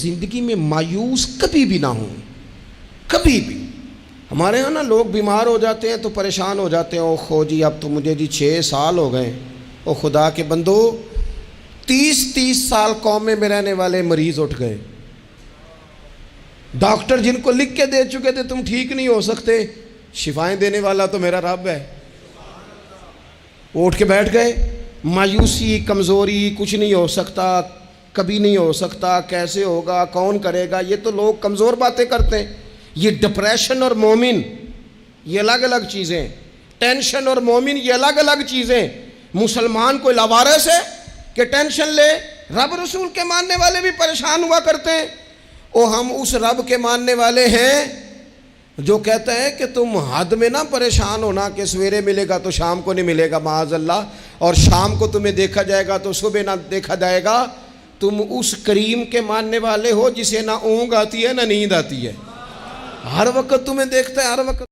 ज़िंदगी में मायूस कभी भी ना हो, कभी भी। हमारे यहाँ ना लोग बीमार हो जाते हैं तो परेशान हो जाते हैं, ओ खो जी अब तो मुझे जी 6 साल हो गए। ओ खुदा के बंदो, 30-30 साल कौमे में रहने वाले मरीज़ उठ गए। डॉक्टर जिनको लिख के दे चुके थे तुम ठीक नहीं हो सकते, शिफाएं देने वाला तो मेरा रब है, उठ के बैठ गए। मायूसी, कमज़ोरी, कुछ नहीं हो सकता, कभी नहीं हो सकता, कैसे होगा, कौन करेगा, ये तो लोग कमज़ोर बातें करते हैं। ये डिप्रेशन और मोमिन ये अलग अलग चीज़ें, टेंशन और मोमिन ये अलग अलग चीज़ें। मुसलमान कोई लावारिस है कि टेंशन ले? रब रसूल के मानने वाले भी परेशान हुआ करते हैं। ओ हम उस रब के मानने वाले हैं जो कहता है कि तुम हद में ना परेशान होना कि सवेरे मिलेगा तो शाम को नहीं मिलेगा माअज़ल्लाह, और शाम को तुम्हें देखा जाएगा तो सुबह ना देखा जाएगा। तुम उस करीम के मानने वाले हो जिसे ना ऊँग आती है ना नींद आती है, हर वक्त तुम्हें देखता है, हर वक्त।